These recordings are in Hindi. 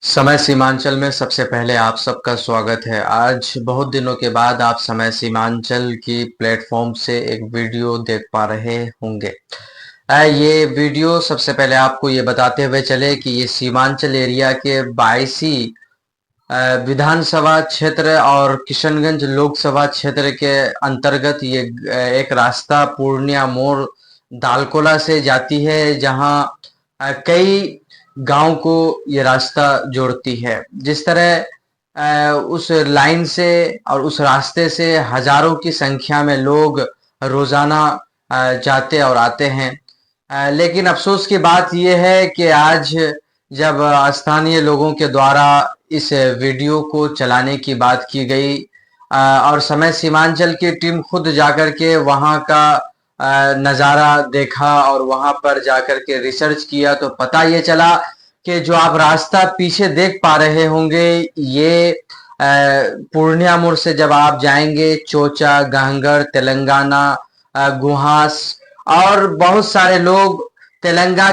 समय सीमांचल में सबसे पहले आप सबका स्वागत है। आज बहुत दिनों के बाद आप समय सीमांचल की प्लेटफॉर्म से एक वीडियो देख पा रहे होंगे। ये वीडियो सबसे पहले आपको ये बताते हुए चले कि ये सीमांचल एरिया के 22 विधानसभा क्षेत्र और किशनगंज लोकसभा क्षेत्र के अंतर्गत ये एक रास्ता पूर्णिया मोड़ दालकोला से जाती है, जहां कई गांव को ये रास्ता जोड़ती है। जिस तरह उस लाइन से और उस रास्ते से हजारों की संख्या में लोग रोजाना जाते और आते हैं। लेकिन अफसोस की बात यह है कि आज जब स्थानीय लोगों के द्वारा इस वीडियो को चलाने की बात की गई और समय सीमांचल की टीम खुद जाकर के वहां का नज़ारा देखा और वहां पर जाकर के रिसर्च किया, तो पता ये चला कि जो आप रास्ता पीछे देख पा रहे होंगे, ये पूर्णिया मोड़ से जब आप जाएंगे चोचा, गहंगर, तेलंगाना, गुहास और बहुत सारे लोग तेलंगा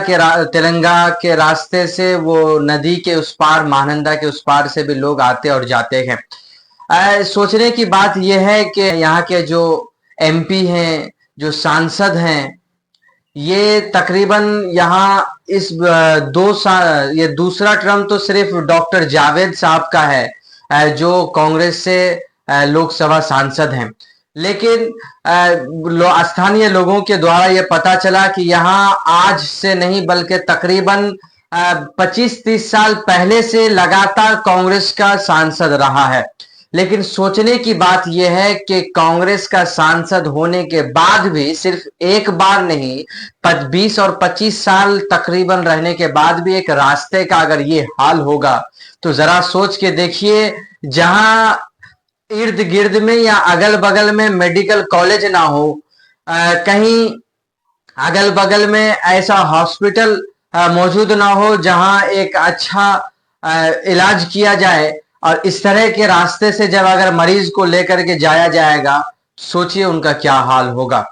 के रास्ते से वो नदी के उस पार, महानंदा के उस पार से भी लोग आते और जाते हैं। सोचने की बात यह है कि यहाँ के जो एमपी हैं, जो सांसद हैं, ये तकरीबन यहाँ इस दो साल, ये दूसरा टर्म तो सिर्फ डॉक्टर जावेद साहब का है, जो कांग्रेस से लोकसभा सांसद हैं। लेकिन स्थानीय लोगों के द्वारा ये पता चला कि यहाँ आज से नहीं बल्कि तकरीबन 25-30 साल पहले से लगातार कांग्रेस का सांसद रहा है। लेकिन सोचने की बात यह है कि कांग्रेस का सांसद होने के बाद भी सिर्फ एक बार नहीं, 20 और 25 साल तकरीबन रहने के बाद भी एक रास्ते का अगर ये हाल होगा, तो जरा सोच के देखिए, जहां इर्द गिर्द में या अगल बगल में मेडिकल कॉलेज ना हो, कहीं अगल बगल में ऐसा हॉस्पिटल मौजूद ना हो जहां एक अच्छा इलाज किया जाए, और इस तरह के रास्ते से जब अगर मरीज को लेकर के जाया जाएगा, सोचिए उनका क्या हाल होगा।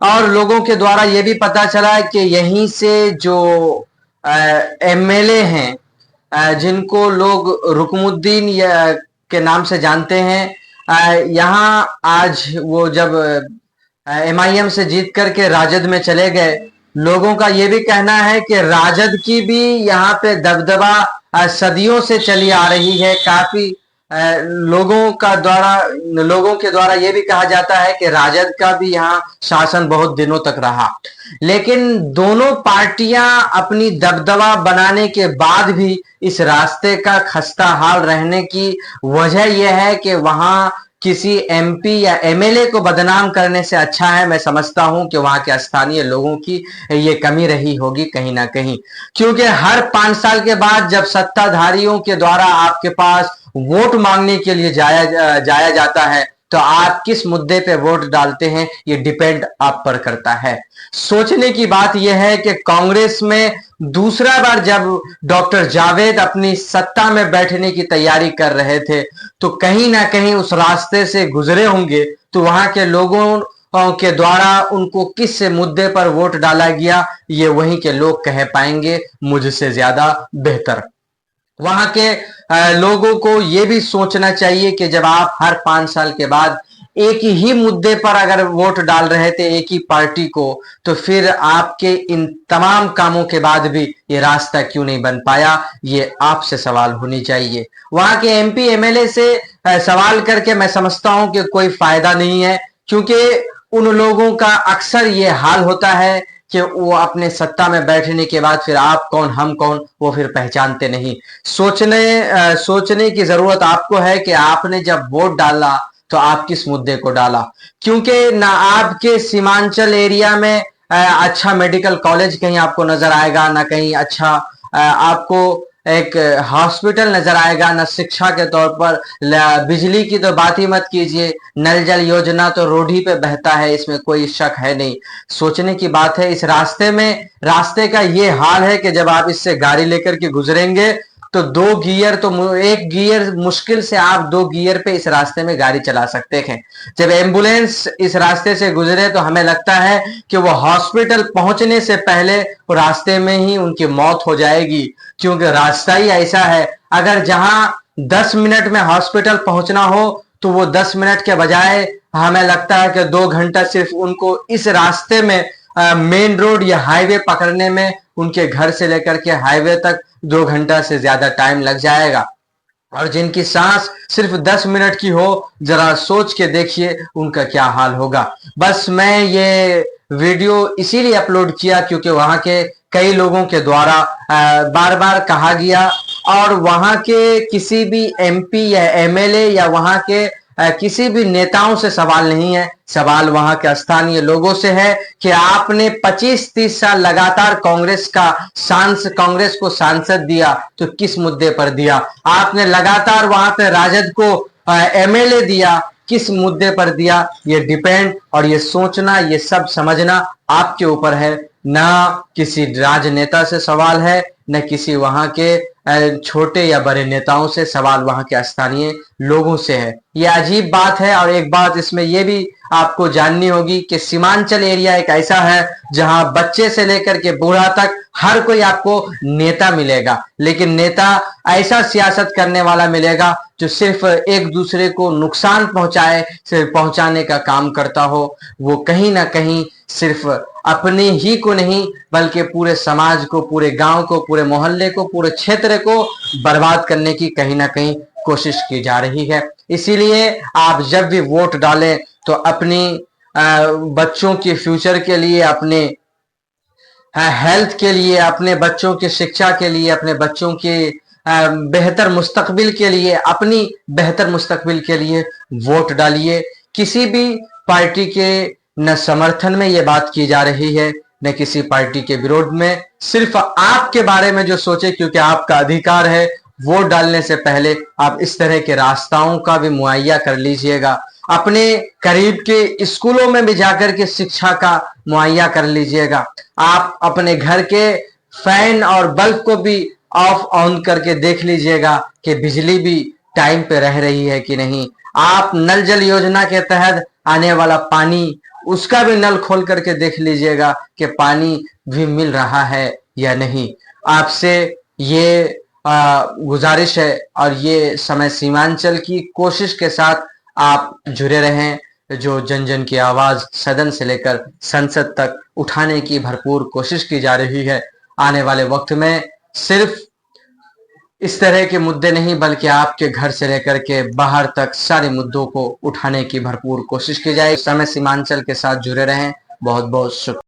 और लोगों के द्वारा यह भी पता चला कि यहीं से जो एमएलए हैं, जिनको लोग रुकमुद्दीन या के नाम से जानते हैं, यहाँ आज वो जब एमआईएम से जीत करके राजद में चले गए, लोगों का ये भी कहना है कि राजद की भी यहाँ पे दबदबा सदियों से चली आ रही है। काफी लोगों के द्वारा ये भी कहा जाता है कि राजद का भी यहाँ शासन बहुत दिनों तक रहा। लेकिन दोनों पार्टियां अपनी दबदबा बनाने के बाद भी इस रास्ते का खस्ता हाल रहने की वजह यह है कि वहां किसी एमपी या एमएलए को बदनाम करने से अच्छा है, मैं समझता हूं कि वहां के स्थानीय लोगों की ये कमी रही होगी कहीं ना कहीं। क्योंकि हर 5 साल के बाद जब सत्ताधारियों के द्वारा आपके पास वोट मांगने के लिए जाया जाता है, तो आप किस मुद्दे पे वोट डालते हैं, ये डिपेंड आप पर करता है। सोचने की बात यह है कि कांग्रेस में दूसरा बार जब डॉक्टर जावेद अपनी सत्ता में बैठने की तैयारी कर रहे थे, तो कहीं ना कहीं उस रास्ते से गुजरे होंगे, तो वहां के लोगों के द्वारा उनको किस मुद्दे पर वोट डाला गया, ये वहीं के लोग कह पाएंगे मुझसे ज्यादा बेहतर। वहां के लोगों को यह भी सोचना चाहिए कि जब आप हर 5 साल के बाद एक ही मुद्दे पर अगर वोट डाल रहे थे एक ही पार्टी को, तो फिर आपके इन तमाम कामों के बाद भी ये रास्ता क्यों नहीं बन पाया, ये आपसे सवाल होनी चाहिए। वहां के एमपी एमएलए से सवाल करके मैं समझता हूं कि कोई फायदा नहीं है, क्योंकि उन लोगों का अक्सर ये हाल होता है कि वो अपने सत्ता में बैठने के बाद फिर आप कौन हम कौन वो फिर पहचानते नहीं। सोचने की जरूरत आपको है कि आपने जब वोट डाला तो आप किस मुद्दे को डाला। क्योंकि ना आपके सीमांचल एरिया में अच्छा मेडिकल कॉलेज कहीं आपको नजर आएगा, ना कहीं अच्छा आपको एक हॉस्पिटल नजर आएगा, न शिक्षा के तौर पर। बिजली की तो बात ही मत कीजिए, नल जल योजना तो रोड ही पे बहता है, इसमें कोई शक है नहीं। सोचने की बात है, इस रास्ते का ये हाल है कि जब आप इससे गाड़ी लेकर के गुजरेंगे, तो एक गियर मुश्किल से आप 2 गियर पे इस रास्ते में गाड़ी चला सकते हैं। जब एम्बुलेंस इस रास्ते से गुजरे तो हमें लगता है कि वो हॉस्पिटल पहुंचने से पहले वो रास्ते में ही उनकी मौत हो जाएगी, क्योंकि रास्ता ही ऐसा है। अगर जहां 10 मिनट में हॉस्पिटल पहुंचना हो तो वो 10 मिनट के बजाय हमें लगता है कि 2 घंटा सिर्फ उनको इस रास्ते में मेन रोड या हाईवे पकड़ने में, उनके घर से लेकर के हाईवे तक 2 घंटा से ज्यादा टाइम लग जाएगा। और जिनकी सांस सिर्फ 10 मिनट की हो, जरा सोच के देखिए उनका क्या हाल होगा। बस मैं ये वीडियो इसीलिए अपलोड किया क्योंकि वहां के कई लोगों के द्वारा बार बार कहा गया, और वहां के किसी भी एमपी या एमएलए या वहां के किसी भी नेताओं से सवाल नहीं है, सवाल वहां के स्थानीय लोगों से है कि आपने 25-30 साल लगातार कांग्रेस को सांसद दिया तो किस मुद्दे पर दिया? आपने लगातार वहां पे राजद को एमएलए दिया, किस मुद्दे पर दिया? ये डिपेंड और ये सोचना, ये सब समझना आपके ऊपर है। ना किसी राजनेता से सवाल है, न किसी वहां के छोटे या बड़े नेताओं से, सवाल वहां के स्थानीय लोगों से है। ये अजीब बात है। और एक बात इसमें यह भी आपको जाननी होगी कि सीमांचल एरिया एक ऐसा है जहां बच्चे से लेकर के बूढ़ा तक हर कोई आपको नेता मिलेगा, लेकिन नेता ऐसा सियासत करने वाला मिलेगा जो सिर्फ एक दूसरे को नुकसान पहुंचाने का काम करता हो। वो कहीं ना कहीं सिर्फ अपने ही को नहीं बल्कि पूरे समाज को, पूरे गांव को, पूरे मोहल्ले को, पूरे क्षेत्र को बर्बाद करने की कहीं ना कहीं कोशिश की जा रही है। इसीलिए आप जब भी वोट डालें तो अपनी बच्चों के फ्यूचर के लिए, अपने हेल्थ के लिए, अपने बच्चों की शिक्षा के लिए, अपने बच्चों के बेहतर मुस्तकबिल के लिए, अपनी बेहतर मुस्तकबिल के लिए वोट डालिए। किसी भी पार्टी के न समर्थन में ये बात की जा रही है, न किसी पार्टी के विरोध में, सिर्फ आपके बारे में जो सोचे, क्योंकि आपका अधिकार है। वोट डालने से पहले आप इस तरह के रास्ताओं का भी मुहैया कर लीजिएगा। अपने करीब के स्कूलों में भी जाकर के शिक्षा का मुहैया कर लीजिएगा। आप अपने घर के फैन और बल्ब को भी ऑफ ऑन करके देख लीजिएगा कि बिजली भी टाइम पे रह रही है कि नहीं। आप नल जल योजना के तहत आने वाला पानी, उसका भी नल खोल करके देख लीजिएगा कि पानी भी मिल रहा है या नहीं। आपसे ये गुजारिश है और ये समय सीमांचल की कोशिश के साथ आप जुड़े रहें। जो जन जन की आवाज सदन से लेकर संसद तक उठाने की भरपूर कोशिश की जा रही है। आने वाले वक्त में सिर्फ इस तरह के मुद्दे नहीं बल्कि आपके घर से लेकर के बाहर तक सारे मुद्दों को उठाने की भरपूर कोशिश की जाए। समय सीमांचल के साथ जुड़े रहें। बहुत बहुत शुक्रिया।